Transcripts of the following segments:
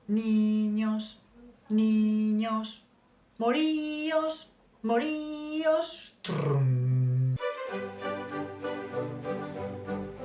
Niños, niños, moríos, moríos. Trum.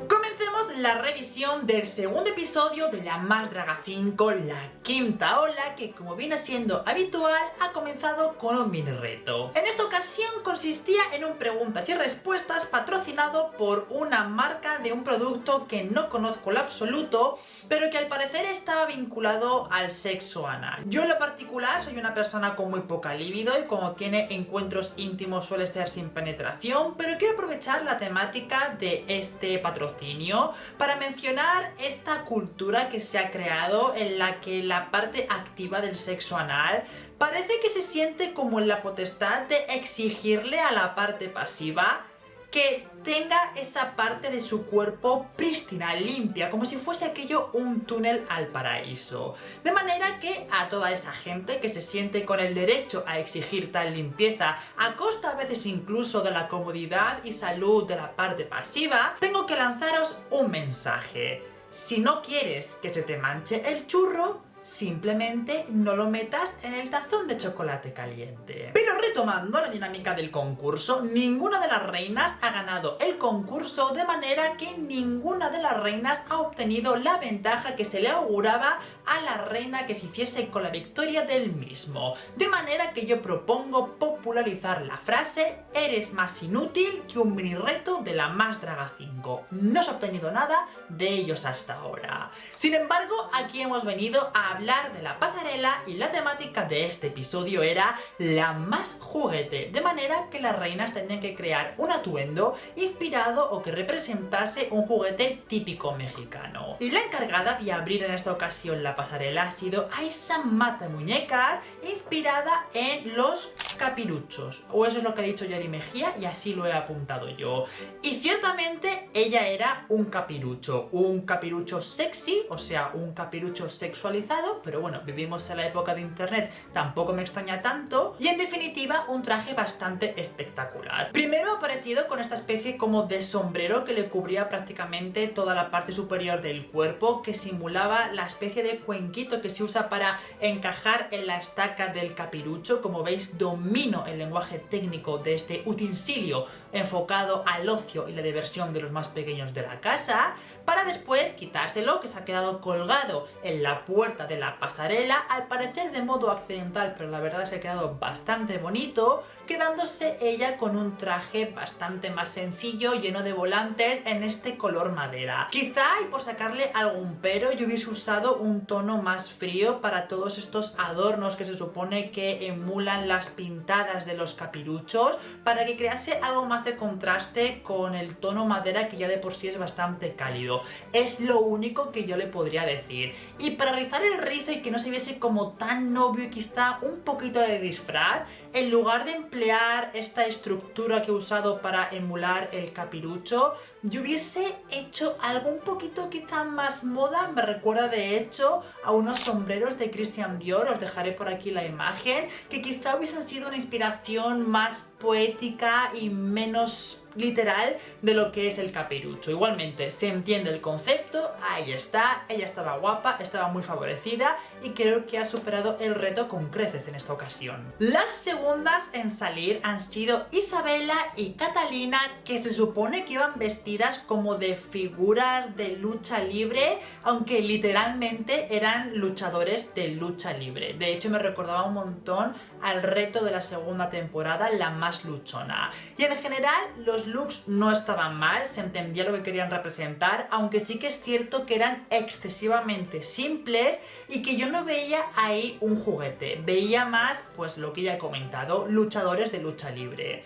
Comencemos la revisión del segundo episodio de La Más Draga 5, la quinta ola, que como viene siendo habitual, ha comenzado con un mini reto. En esta ocasión consistía en un preguntas y respuestas patrocinado por una marca de un producto que no conozco en absoluto, pero que al parecer estaba vinculado al sexo anal. Yo en lo particular soy una persona con muy poca libido y cuando tiene encuentros íntimos suele ser sin penetración, pero quiero aprovechar la temática de este patrocinio para mencionar esta cultura que se ha creado en la que la parte activa del sexo anal parece que se siente como en la potestad de exigirle a la parte pasiva que tenga esa parte de su cuerpo prístina, limpia, como si fuese aquello un túnel al paraíso. De manera que a toda esa gente que se siente con el derecho a exigir tal limpieza, a costa a veces incluso de la comodidad y salud de la parte pasiva, tengo que lanzaros un mensaje. Si no quieres que se te manche el churro, simplemente no lo metas en el tazón de chocolate caliente. Pero retomando la dinámica del concurso, ninguna de las reinas ha ganado el concurso, de manera que ninguna de las reinas ha obtenido la ventaja que se le auguraba a la reina que se hiciese con la victoria del mismo. De manera que yo propongo popularizar la frase: eres más inútil que un mini reto de La Más Draga 5. No se ha obtenido nada de ellos hasta ahora. Sin embargo, aquí hemos venido a hablar de la pasarela y la temática de este episodio era la más juguete, de manera que las reinas tenían que crear un atuendo inspirado o que representase un juguete típico mexicano. Y la encargada de abrir en esta ocasión la pasarela ha sido Aisa Mata Muñecas, inspirada en los capiruchos, o eso es lo que ha dicho Yari Mejía y así lo he apuntado yo. Y ciertamente ella era un capirucho sexy, o sea, un capirucho sexualizado, pero bueno, vivimos en la época de internet, tampoco me extraña tanto, y en definitiva un traje bastante espectacular. Primero ha aparecido con esta especie como de sombrero que le cubría prácticamente toda la parte superior del cuerpo, que simulaba la especie de cuenquito que se usa para encajar en la estaca del capirucho. Como veis, domino el lenguaje técnico de este utensilio enfocado al ocio y la diversión de los más pequeños de la casa, para después quitárselo, que se ha quedado colgado en la puerta de la pasarela, al parecer de modo accidental, pero la verdad es que ha quedado bastante bonito, quedándose ella con un traje bastante más sencillo, lleno de volantes en este color madera. Quizá, y por sacarle algún pero, yo hubiese usado un tono más frío para todos estos adornos que se supone que emulan las pintadas de los capiruchos, para que crease algo más de contraste con el tono madera, que ya de por sí es bastante cálido. Es lo único que yo le podría decir. Y para rizar el rizo y que no se viese como tan obvio y quizá un poquito de disfraz, en lugar de emplear esta estructura que he usado para emular el capirucho, yo hubiese hecho algo un poquito quizá más moda. Me recuerda de hecho a unos sombreros de Christian Dior, os dejaré por aquí la imagen, que quizá hubiesen sido una inspiración más poética y menos literal de lo que es el capirucho. Igualmente se entiende el concepto, ahí está, ella estaba guapa, estaba muy favorecida y creo que ha superado el reto con creces en esta ocasión. Las segundas en salir han sido Isabela y Catalina, que se supone que iban vestidas como de figuras de lucha libre, aunque literalmente eran luchadores de lucha libre. De hecho me recordaba un montón al reto de la segunda temporada, La Más Luchona. Y en general los looks no estaban mal, se entendía lo que querían representar, aunque sí que es cierto que eran excesivamente simples y que yo no veía ahí un juguete, veía más, pues lo que ya he comentado, luchadores de lucha libre.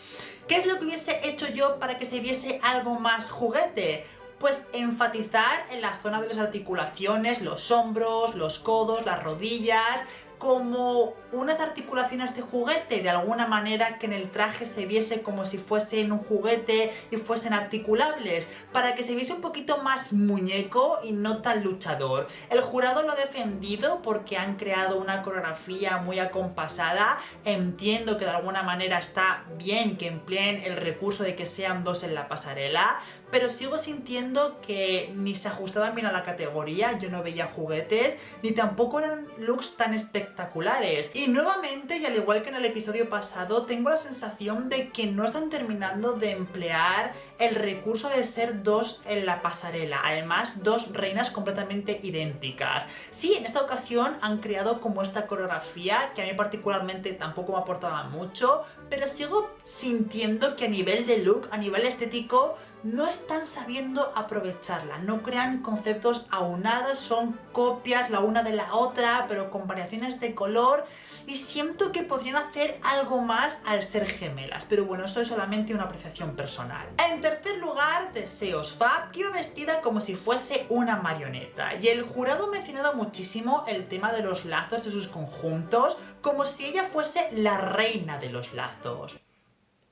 ¿Qué es lo que hubiese hecho yo para que se viese algo más juguete? Pues enfatizar en la zona de las articulaciones, los hombros, los codos, las rodillas, como unas articulaciones de juguete, de alguna manera que en el traje se viese como si fuesen un juguete y fuesen articulables, para que se viese un poquito más muñeco y no tan luchador. El jurado lo ha defendido porque han creado una coreografía muy acompasada. Entiendo que de alguna manera está bien que empleen el recurso de que sean dos en la pasarela, pero sigo sintiendo que ni se ajustaban bien a la categoría, yo no veía juguetes, ni tampoco eran looks tan espectaculares. Y nuevamente, y al igual que en el episodio pasado, tengo la sensación de que no están terminando de emplear el recurso de ser dos en la pasarela, además dos reinas completamente idénticas. Sí, en esta ocasión han creado como esta coreografía que a mí particularmente tampoco me aportaba mucho, pero sigo sintiendo que a nivel de look, a nivel estético, no están sabiendo aprovecharla, no crean conceptos aunados, son copias la una de la otra, pero con variaciones de color, y siento que podrían hacer algo más al ser gemelas, pero bueno, eso es solamente una apreciación personal. En tercer lugar, Deseos Fab, que iba vestida como si fuese una marioneta, y el jurado ha mencionado muchísimo el tema de los lazos de sus conjuntos, como si ella fuese la reina de los lazos.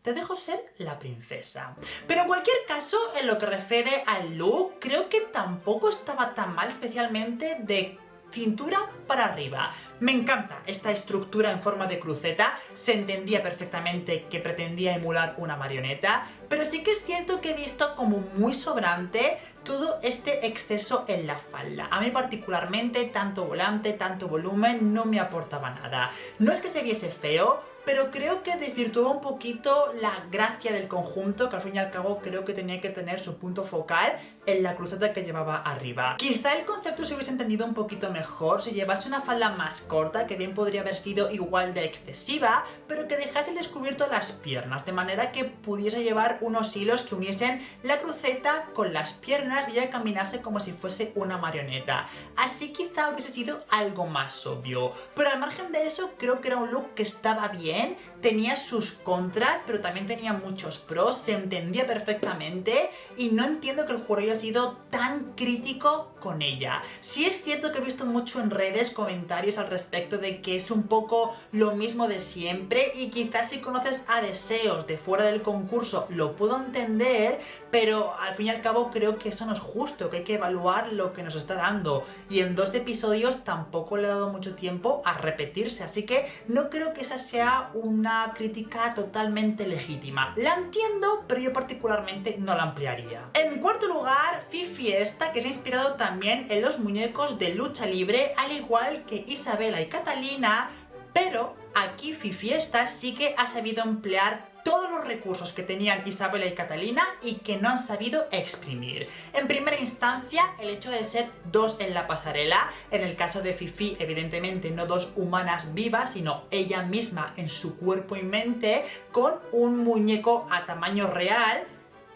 Te dejo ser la princesa. Pero en cualquier caso, en lo que refiere al look, creo que tampoco estaba tan mal, especialmente de cintura para arriba. Me encanta esta estructura en forma de cruceta, se entendía perfectamente que pretendía emular una marioneta, pero sí que es cierto que he visto como muy sobrante todo este exceso en la falda. A mí particularmente, tanto volante, tanto volumen, no me aportaba nada. No es que se viese feo, pero creo que desvirtuaba un poquito la gracia del conjunto, que al fin y al cabo creo que tenía que tener su punto focal en la cruceta que llevaba arriba. Quizá el concepto se hubiese entendido un poquito mejor si llevase una falda más corta, que bien podría haber sido igual de excesiva, pero que dejase al descubierto las piernas, de manera que pudiese llevar unos hilos que uniesen la cruceta con las piernas y ella caminase como si fuese una marioneta. Así quizá hubiese sido algo más obvio, pero al margen de eso creo que era un look que estaba bien, tenía sus contras, pero también tenía muchos pros, se entendía perfectamente y no entiendo que el jurado haya sido tan crítico con ella. Sí es cierto que he visto mucho en redes comentarios al respecto de que es un poco lo mismo de siempre y quizás si conoces a Deseos de fuera del concurso lo puedo entender, pero al fin y al cabo creo que eso no es justo, que hay que evaluar lo que nos está dando y en 2 episodios tampoco le ha dado mucho tiempo a repetirse, así que no creo que esa sea una crítica totalmente legítima. La entiendo, pero yo particularmente no la ampliaría. En cuarto lugar, Fifiesta, que se ha inspirado también en los muñecos de lucha libre, al igual que Isabela y Catalina, pero aquí Fifiesta sí que ha sabido emplear todos los recursos que tenían Isabela y Catalina y que no han sabido exprimir. En primera instancia, el hecho de ser dos en la pasarela, en el caso de Fifi, evidentemente no dos humanas vivas, sino ella misma en su cuerpo y mente, con un muñeco a tamaño real,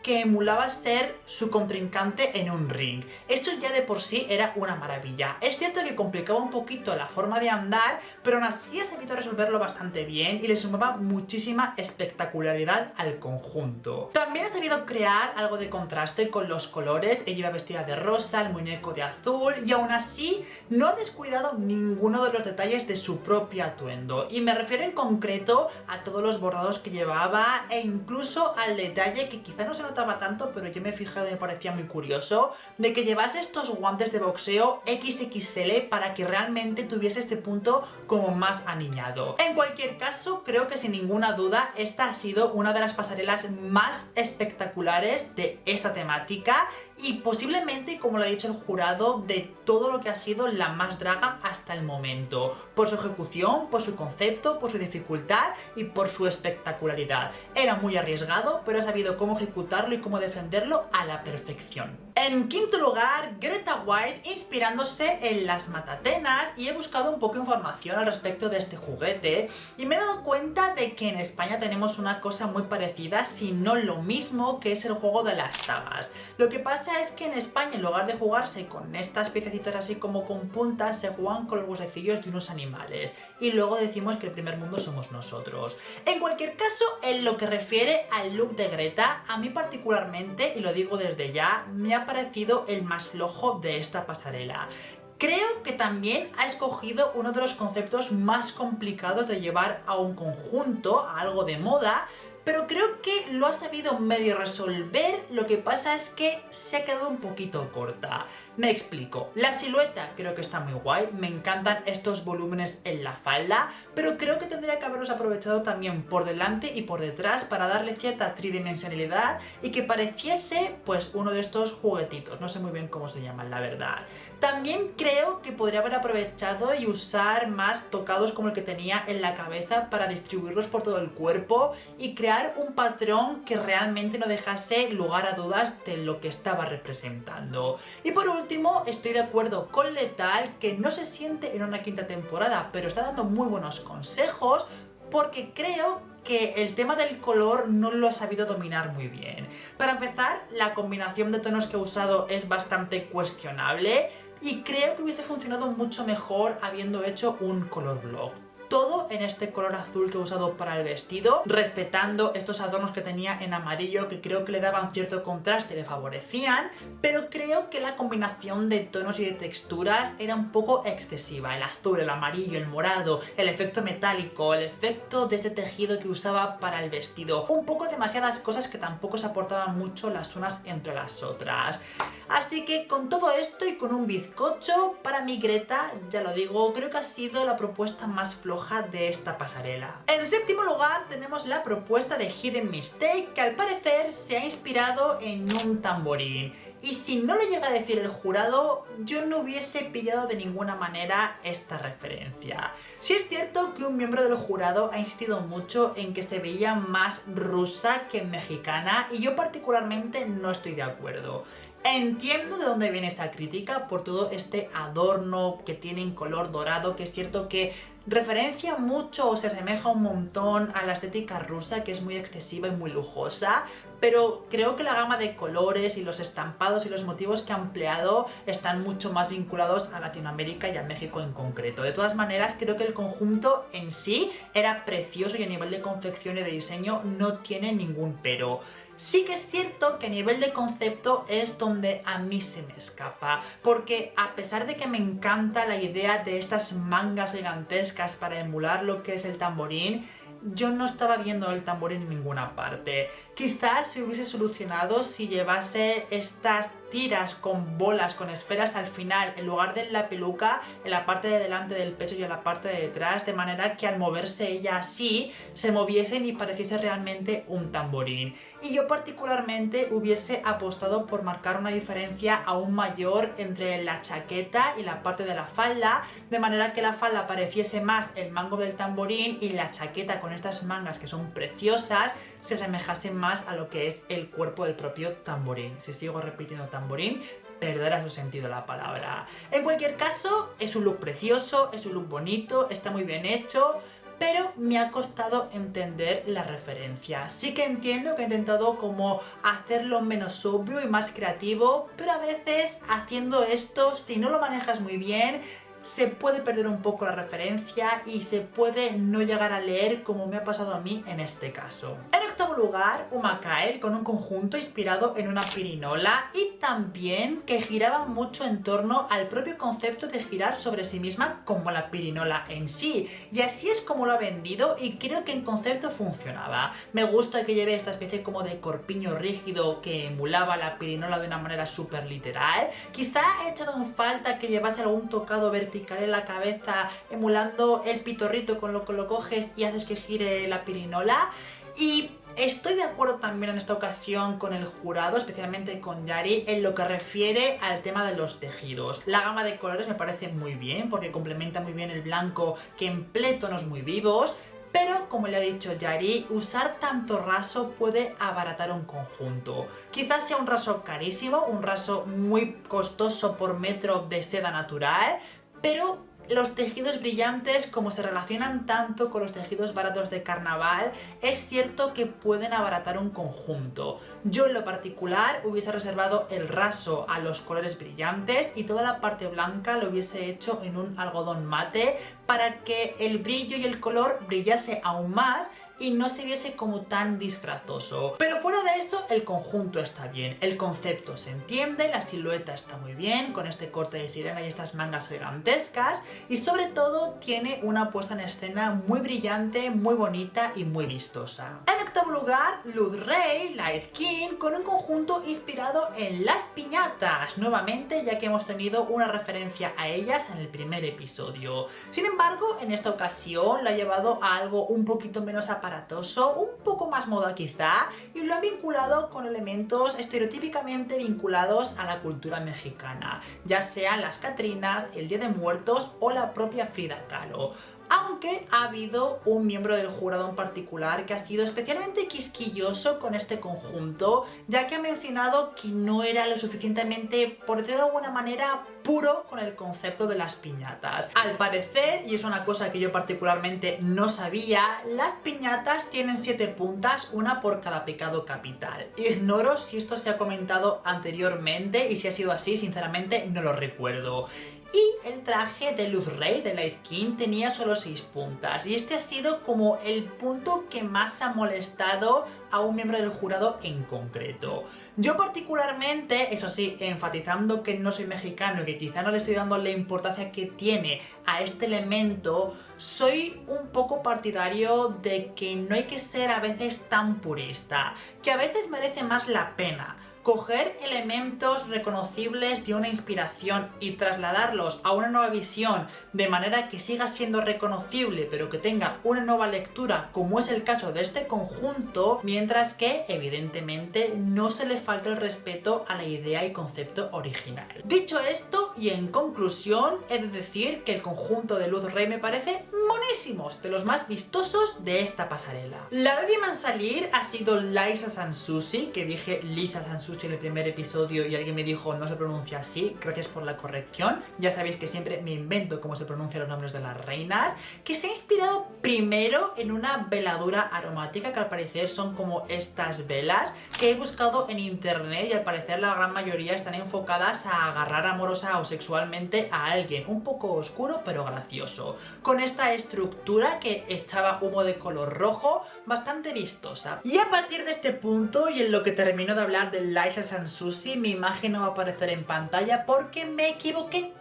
que emulaba ser su contrincante en un ring. Esto ya de por sí era una maravilla. Es cierto que complicaba un poquito la forma de andar, pero aún así ha sabido resolverlo bastante bien y le sumaba muchísima espectacularidad al conjunto. También ha sabido crear algo de contraste con los colores. Ella iba vestida de rosa, el muñeco de azul, y aún así no ha descuidado ninguno de los detalles de su propio atuendo. Y me refiero en concreto a todos los bordados que llevaba e incluso al detalle que quizá no se notaba tanto, pero yo me he fijado y me parecía muy curioso, de que llevase estos guantes de boxeo XXL para que realmente tuviese este punto como más aniñado. En cualquier caso, creo que sin ninguna duda esta ha sido una de las pasarelas más espectaculares de esta temática y posiblemente, como lo ha dicho el jurado, de todo lo que ha sido la más draga hasta el momento, por su ejecución, por su concepto, por su dificultad y por su espectacularidad. Era muy arriesgado, pero ha sabido cómo ejecutarlo y cómo defenderlo a la perfección. En quinto lugar, Greta White, inspirándose en las Matatenas, y he buscado un poco de información al respecto de este juguete y me he dado cuenta de que en España tenemos una cosa muy parecida, si no lo mismo, que es el juego de las tabas. Lo que pasa es que en España, en lugar de jugarse con estas piececitas así como con puntas, se juegan con los huesecillos de unos animales y luego decimos que el primer mundo somos nosotros. En cualquier caso, en lo que refiere al look de Greta, a mí particularmente, y lo digo desde ya, me ha parecido el más flojo de esta pasarela. Creo que también ha escogido uno de los conceptos más complicados de llevar a un conjunto, a algo de moda, pero creo que lo ha sabido medio resolver. Lo que pasa es que se ha quedado un poquito corta. Me explico, la silueta creo que está muy guay, me encantan estos volúmenes en la falda, pero creo que tendría que haberlos aprovechado también por delante y por detrás para darle cierta tridimensionalidad y que pareciese pues uno de estos juguetitos, no sé muy bien cómo se llaman la verdad. También creo que podría haber aprovechado y usar más tocados como el que tenía en la cabeza para distribuirlos por todo el cuerpo y crear un patrón que realmente no dejase lugar a dudas de lo que estaba representando. Y por último, estoy de acuerdo con Lethal, que no se siente en una quinta temporada, pero está dando muy buenos consejos porque creo que el tema del color no lo ha sabido dominar muy bien. Para empezar, la combinación de tonos que ha usado es bastante cuestionable y creo que hubiese funcionado mucho mejor habiendo hecho un color block. Todo en este color azul que he usado para el vestido, respetando estos adornos que tenía en amarillo que creo que le daban cierto contraste y le favorecían, pero creo que la combinación de tonos y de texturas era un poco excesiva. El azul, el amarillo, el morado, el efecto metálico, el efecto de ese tejido que usaba para el vestido. Un poco demasiadas cosas que tampoco se aportaban mucho las unas entre las otras. Así que con todo esto y con un bizcocho, para mi Greta, ya lo digo, creo que ha sido la propuesta más floja de esta pasarela. En séptimo lugar tenemos la propuesta de Hidden Mistake, que al parecer se ha inspirado en un tamborín. Y si no lo llega a decir el jurado, yo no hubiese pillado de ninguna manera esta referencia. Sí es cierto que un miembro del jurado ha insistido mucho en que se veía más rusa que mexicana y yo particularmente no estoy de acuerdo. Entiendo de dónde viene esta crítica por todo este adorno que tiene en color dorado, que es cierto que referencia mucho o se asemeja un montón a la estética rusa, que es muy excesiva y muy lujosa, pero creo que la gama de colores y los estampados y los motivos que ha empleado están mucho más vinculados a Latinoamérica y a México en concreto. De todas maneras, creo que el conjunto en sí era precioso y a nivel de confección y de diseño no tiene ningún pero. Sí que es cierto que a nivel de concepto es donde a mí se me escapa, porque a pesar de que me encanta la idea de estas mangas gigantescas para emular lo que es el tamborín, yo no estaba viendo el tamborín en ninguna parte. Quizás se hubiese solucionado si llevase estas tiras con bolas, con esferas al final, en lugar de la peluca, en la parte de delante del pecho y en la parte de detrás, de manera que al moverse ella así, se moviesen y pareciese realmente un tamborín. Y yo particularmente hubiese apostado por marcar una diferencia aún mayor entre la chaqueta y la parte de la falda, de manera que la falda pareciese más el mango del tamborín y la chaqueta con estas mangas que son preciosas se asemejasen más a lo que es el cuerpo del propio tamborín. Si sigo repitiendo tamborín, perderá su sentido la palabra. En cualquier caso, es un look precioso, es un look bonito, está muy bien hecho, pero me ha costado entender la referencia. Sí que entiendo que he intentado como hacerlo menos obvio y más creativo, pero a veces haciendo esto, si no lo manejas muy bien, se puede perder un poco la referencia y se puede no llegar a leer como me ha pasado a mí en este caso. En octavo lugar, Uma Kyle con un conjunto inspirado en una pirinola y también que giraba mucho en torno al propio concepto de girar sobre sí misma como la pirinola en sí. Y así es como lo ha vendido y creo que en concepto funcionaba. Me gusta que lleve esta especie como de corpiño rígido que emulaba la pirinola de una manera súper literal. Quizá he echado en falta que llevase algún tocado vertical en la cabeza emulando el pitorrito con lo que lo coges y haces que gire la pirinola. Y estoy de acuerdo también en esta ocasión con el jurado, especialmente con Yari, en lo que refiere al tema de los tejidos. La gama de colores me parece muy bien porque complementa muy bien el blanco que emplea tonos muy vivos. Pero, como le ha dicho Yari, usar tanto raso puede abaratar un conjunto. Quizás sea un raso carísimo, un raso muy costoso por metro de seda natural, pero los tejidos brillantes, como se relacionan tanto con los tejidos baratos de carnaval, es cierto que pueden abaratar un conjunto. Yo en lo particular hubiese reservado el raso a los colores brillantes y toda la parte blanca lo hubiese hecho en un algodón mate para que el brillo y el color brillase aún más y no se viese como tan disfrazoso. Pero fuera de eso, el conjunto está bien, el concepto se entiende, la silueta está muy bien, con este corte de sirena y estas mangas gigantescas, y sobre todo tiene una puesta en escena muy brillante, muy bonita y muy vistosa. En octavo lugar, Luz Rey, Light King, con un conjunto inspirado en las piñatas, nuevamente, ya que hemos tenido una referencia a ellas en el primer episodio. Sin embargo, en esta ocasión lo ha llevado a algo un poquito menos aparatoso, un poco más moda quizá, y lo han vinculado con elementos estereotípicamente vinculados a la cultura mexicana, ya sean las Catrinas, el Día de Muertos o la propia Frida Kahlo. Aunque ha habido un miembro del jurado en particular que ha sido especialmente quisquilloso con este conjunto, ya que ha mencionado que no era lo suficientemente, por decirlo de alguna manera, puro con el concepto de las piñatas. Al parecer, y es una cosa que yo particularmente no sabía, las piñatas tienen 7 puntas, una por cada pecado capital. Ignoro si esto se ha comentado anteriormente, y si ha sido así, sinceramente no lo recuerdo. Y el traje de Luz Rey, de Light King, tenía solo 6 puntas. Y este ha sido como el punto que más ha molestado a un miembro del jurado en concreto. Yo particularmente, eso sí, enfatizando que no soy mexicano y que quizá no le estoy dando la importancia que tiene a este elemento, soy un poco partidario de que no hay que ser a veces tan purista, que a veces merece más la pena coger elementos reconocibles de una inspiración y trasladarlos a una nueva visión de manera que siga siendo reconocible pero que tenga una nueva lectura, como es el caso de este conjunto, mientras que evidentemente no se le falta el respeto a la idea y concepto original. Dicho esto, y en conclusión, he de decir que el conjunto de Luz Rey me parece monísimos, de los más vistosos de esta pasarela. La décima en salir ha sido Liza Sansusi, que dije Liza Sansusi en el primer episodio y alguien me dijo no se pronuncia así, gracias por la corrección. Ya sabéis que siempre me invento cómo se pronuncian los nombres de las reinas, que se ha inspirado primero en una veladura aromática que al parecer son como estas velas que he buscado en internet y al parecer la gran mayoría están enfocadas a agarrar amorosa o sexualmente a alguien, un poco oscuro pero gracioso, con esta estructura que echaba humo de color rojo, bastante vistosa. Y a partir de este punto y en lo que termino de hablar del Liza Sansusi, mi imagen no va a aparecer en pantalla porque me equivoqué.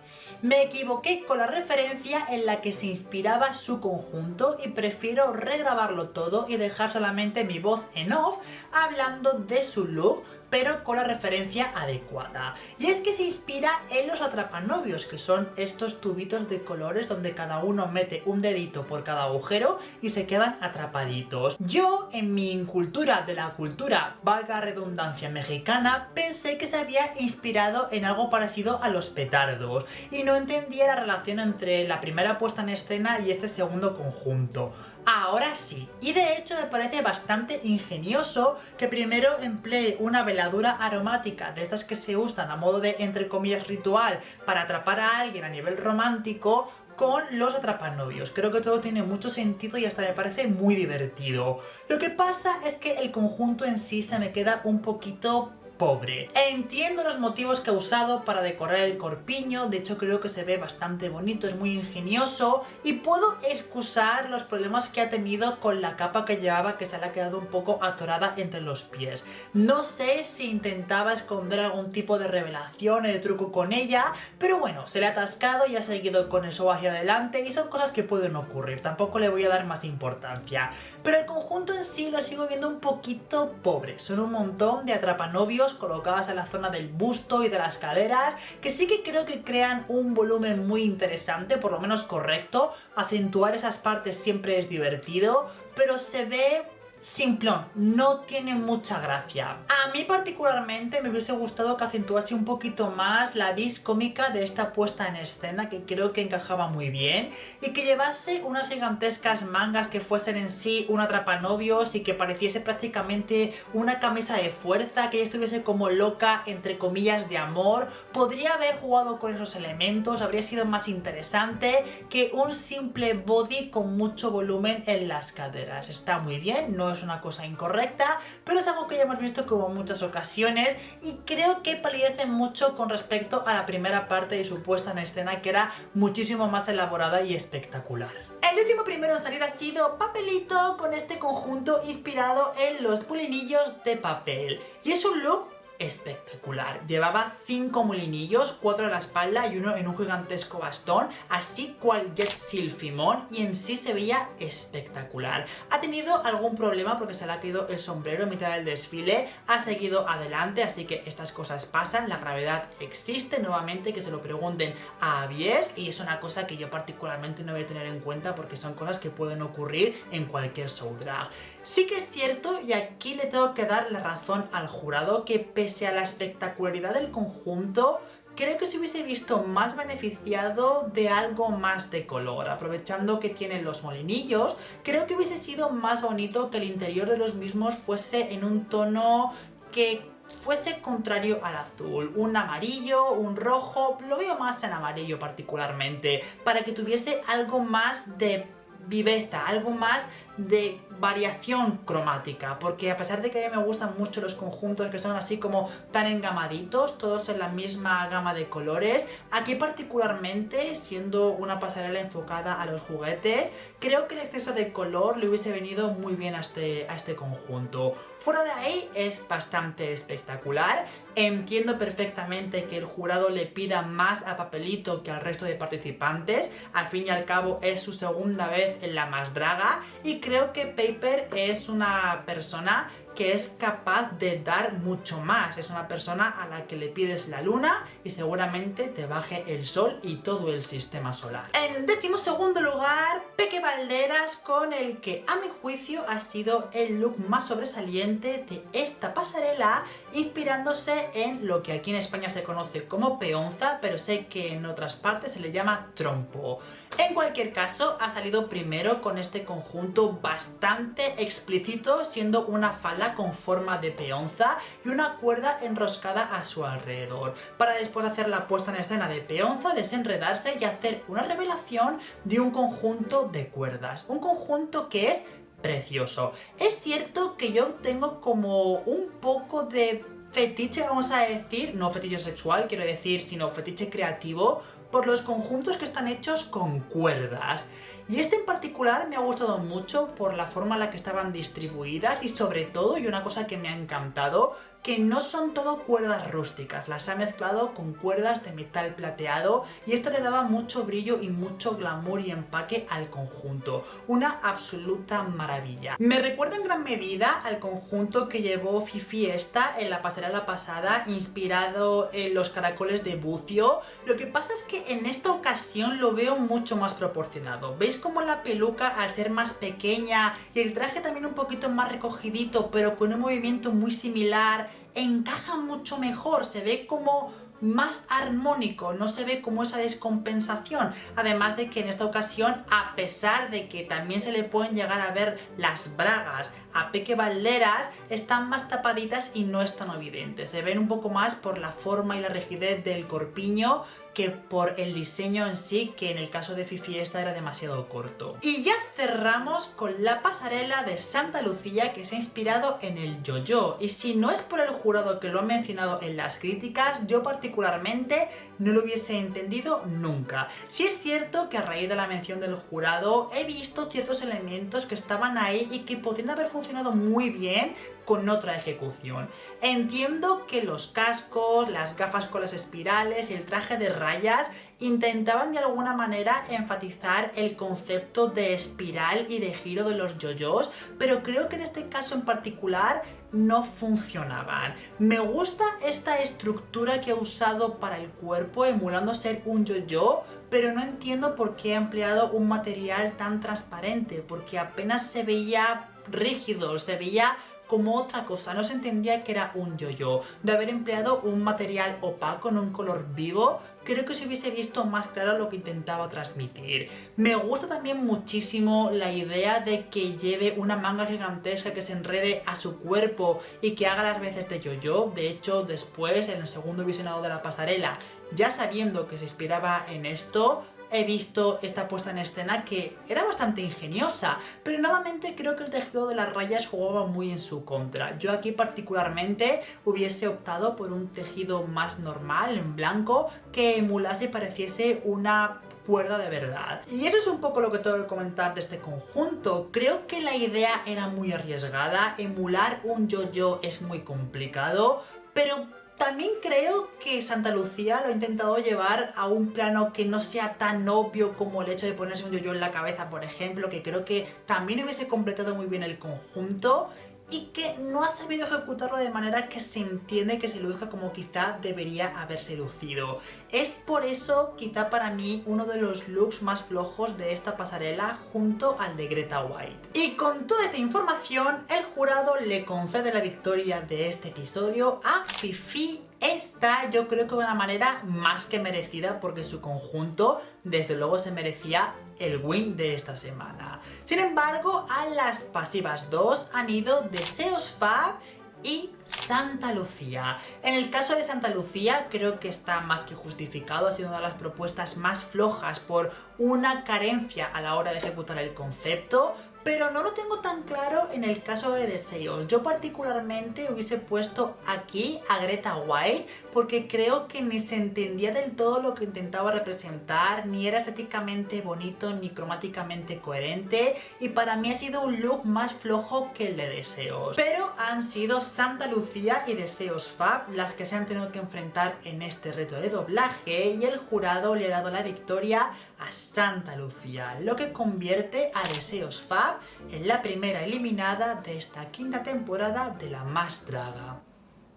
Me equivoqué con la referencia en la que se inspiraba su conjunto y prefiero regrabarlo todo y dejar solamente mi voz en off hablando de su look, pero con la referencia adecuada. Y es que se inspira en los atrapanovios, que son estos tubitos de colores donde cada uno mete un dedito por cada agujero y se quedan atrapaditos. Yo, en mi incultura de la cultura, valga redundancia, mexicana, pensé que se había inspirado en algo parecido a los petardos y no entendía la relación entre la primera puesta en escena y este segundo conjunto. Ahora sí, y de hecho me parece bastante ingenioso que primero emplee una veladura aromática de estas que se usan a modo de, entre comillas, ritual para atrapar a alguien a nivel romántico con los atrapanovios. Creo que todo tiene mucho sentido y hasta me parece muy divertido. Lo que pasa es que el conjunto en sí se me queda un poquito pobre. Entiendo los motivos que ha usado para decorar el corpiño, de hecho creo que se ve bastante bonito, es muy ingenioso y puedo excusar los problemas que ha tenido con la capa que llevaba, que se le ha quedado un poco atorada entre los pies. No sé si intentaba esconder algún tipo de revelación o de truco con ella, pero bueno, se le ha atascado y ha seguido con el show hacia adelante y son cosas que pueden ocurrir, tampoco le voy a dar más importancia. Pero el conjunto en sí lo sigo viendo un poquito pobre, son un montón de atrapanovios colocadas en la zona del busto y de las caderas, que sí que creo que crean un volumen muy interesante, por lo menos correcto. Acentuar esas partes siempre es divertido, pero se ve simplón, no tiene mucha gracia. A mí particularmente me hubiese gustado que acentuase un poquito más la vis cómica de esta puesta en escena, que creo que encajaba muy bien, y que llevase unas gigantescas mangas que fuesen en sí un atrapanovios y que pareciese prácticamente una camisa de fuerza, que ella estuviese como loca, entre comillas, de amor. Podría haber jugado con esos elementos, habría sido más interesante que un simple body con mucho volumen en las caderas. Está muy bien, no es una cosa incorrecta, pero es algo que ya hemos visto como muchas ocasiones y creo que palidece mucho con respecto a la primera parte de su puesta en escena, que era muchísimo más elaborada y espectacular. El 11º en salir ha sido Papelito, con este conjunto inspirado en los molinillos de papel. Y es un look espectacular. Llevaba 5 molinillos, 4 a la espalda y 1 en un gigantesco bastón, así cual Jet Silphimon, y en sí se veía espectacular. Ha tenido algún problema porque se le ha caído el sombrero en mitad del desfile, ha seguido adelante, así que estas cosas pasan, la gravedad existe, nuevamente que se lo pregunten a Abies, y es una cosa que yo particularmente no voy a tener en cuenta porque son cosas que pueden ocurrir en cualquier show drag. Sí que es cierto, y aquí le tengo que dar la razón al jurado, que pese a la espectacularidad del conjunto, creo que se hubiese visto más beneficiado de algo más de color. Aprovechando que tienen los molinillos, creo que hubiese sido más bonito que el interior de los mismos fuese en un tono que fuese contrario al azul, un amarillo, un rojo, lo veo más en amarillo particularmente, para que tuviese algo más de viveza, algo más de variación cromática, porque a pesar de que a mí me gustan mucho los conjuntos que son así como tan engamaditos, todos en la misma gama de colores, aquí particularmente, siendo una pasarela enfocada a los juguetes, creo que el exceso de color le hubiese venido muy bien a este conjunto. Fuera de ahí es bastante espectacular. Entiendo perfectamente que el jurado le pida más a Papelito que al resto de participantes, al fin y al cabo es su segunda vez en la Más Draga, y creo que Paper es una persona que es capaz de dar mucho más. Es una persona a la que le pides la luna y seguramente te baje el sol y todo el sistema solar. En 12º lugar, Peque Valderas, con el que a mi juicio ha sido el look más sobresaliente de esta pasarela, inspirándose en lo que aquí en España se conoce como peonza, pero sé que en otras partes se le llama trompo. En cualquier caso, ha salido primero con este conjunto bastante explícito, siendo una falda con forma de peonza y una cuerda enroscada a su alrededor, para después hacer la puesta en escena de peonza, desenredarse y hacer una revelación de un conjunto de cuerdas, un conjunto que es precioso. Es cierto que yo tengo como un poco de fetiche, vamos a decir, no fetiche sexual quiero decir, sino fetiche creativo, por los conjuntos que están hechos con cuerdas. Y este en particular me ha gustado mucho por la forma en la que estaban distribuidas y sobre todo, y una cosa que me ha encantado, que no son todo cuerdas rústicas, las ha mezclado con cuerdas de metal plateado y esto le daba mucho brillo y mucho glamour y empaque al conjunto. Una absoluta maravilla. Me recuerda en gran medida al conjunto que llevó Fifiesta en la pasarela pasada, inspirado en los caracoles de bucio. Lo que pasa es que en esta ocasión lo veo mucho más proporcionado. ¿Veis cómo la peluca, al ser más pequeña y el traje también un poquito más recogidito, pero con un movimiento muy similar, encaja mucho mejor? Se ve como más armónico, no se ve como esa descompensación, además de que en esta ocasión, a pesar de que también se le pueden llegar a ver las bragas a Peque Valderas, están más tapaditas y no es tan evidente, se ven un poco más por la forma y la rigidez del corpiño que por el diseño en sí, que en el caso de Fifiesta era demasiado corto. Y ya cerramos con la pasarela de Santa Lucía, que se ha inspirado en el yo-yo, y si no es por el jurado que lo ha mencionado en las críticas, yo particularmente no lo hubiese entendido nunca. Sí es cierto que a raíz de la mención del jurado he visto ciertos elementos que estaban ahí y que podrían haber funcionado muy bien con otra ejecución. Entiendo que los cascos, las gafas con las espirales y el traje de rayas intentaban de alguna manera enfatizar el concepto de espiral y de giro de los yoyos, pero creo que en este caso en particular no funcionaban. Me gusta esta estructura que ha usado para el cuerpo, emulando ser un yo-yo, pero no entiendo por qué ha empleado un material tan transparente, porque apenas se veía rígido, se veía como otra cosa, no se entendía que era un yo-yo. De haber empleado un material opaco en un color vivo, creo que se hubiese visto más claro lo que intentaba transmitir. Me gusta también muchísimo la idea de que lleve una manga gigantesca que se enrede a su cuerpo y que haga las veces de yo-yo. De hecho, después, en el segundo visionado de la pasarela, ya sabiendo que se inspiraba en esto, he visto esta puesta en escena que era bastante ingeniosa, pero nuevamente creo que el tejido de las rayas jugaba muy en su contra. Yo aquí particularmente hubiese optado por un tejido más normal, en blanco, que emulase y pareciese una cuerda de verdad. Y eso es un poco lo que tengo que comentar de este conjunto. Creo que la idea era muy arriesgada, emular un yo-yo es muy complicado, pero también creo que Santa Lucía lo ha intentado llevar a un plano que no sea tan obvio como el hecho de ponerse un yo-yo en la cabeza, por ejemplo, que creo que también hubiese completado muy bien el conjunto y que no ha sabido ejecutarlo de manera que se entiende que se luzca como quizá debería haberse lucido. Es por eso quizá para mí uno de los looks más flojos de esta pasarela junto al de Greta White. Y con toda esta información, el jurado le concede la victoria de este episodio a Fifi. Esta yo creo que de una manera más que merecida, porque su conjunto desde luego se merecía el win de esta semana. Sin embargo, a las pasivas 2 han ido Deseos Fab y Santa Lucía. En el caso de Santa Lucía creo que está más que justificado, ha sido una de las propuestas más flojas por una carencia a la hora de ejecutar el concepto, pero no lo tengo tan claro en el caso de Deseos. Yo particularmente hubiese puesto aquí a Greta White porque creo que ni se entendía del todo lo que intentaba representar, ni era estéticamente bonito ni cromáticamente coherente, y para mí ha sido un look más flojo que el de Deseos. Pero han sido Santa Lucía y Deseos Fab las que se han tenido que enfrentar en este reto de doblaje, y el jurado le ha dado la victoria a Santa Lucía, lo que convierte a Deseos Fab en la primera eliminada de esta quinta temporada de La Más Draga.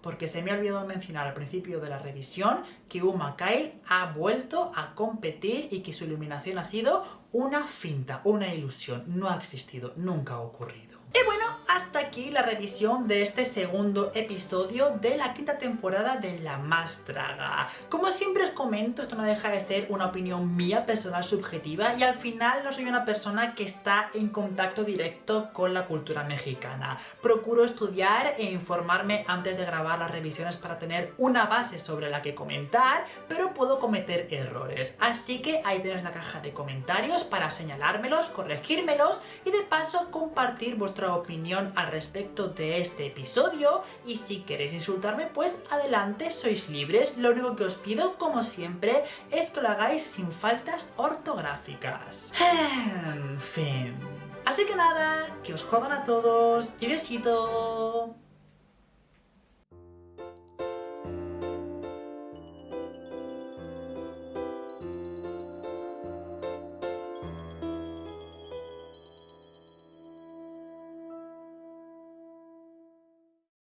Porque se me ha olvidado mencionar al principio de la revisión que Uma Kyle ha vuelto a competir y que su eliminación ha sido una finta, una ilusión, no ha existido, nunca ha ocurrido. Y bueno, hasta aquí la revisión de este segundo episodio de la quinta temporada de La Más Draga. Como siempre os comento, esto no deja de ser una opinión mía, personal, subjetiva, y al final no soy una persona que está en contacto directo con la cultura mexicana. Procuro estudiar e informarme antes de grabar las revisiones para tener una base sobre la que comentar, pero puedo cometer errores. Así que ahí tenéis la caja de comentarios para señalármelos, corregírmelos y de paso compartir vuestra opinión al respecto de este episodio. Y si queréis insultarme, pues adelante, sois libres. Lo único que os pido, como siempre, es que lo hagáis sin faltas ortográficas. En fin. Así que nada, que os jodan a todos. ¡Y besito!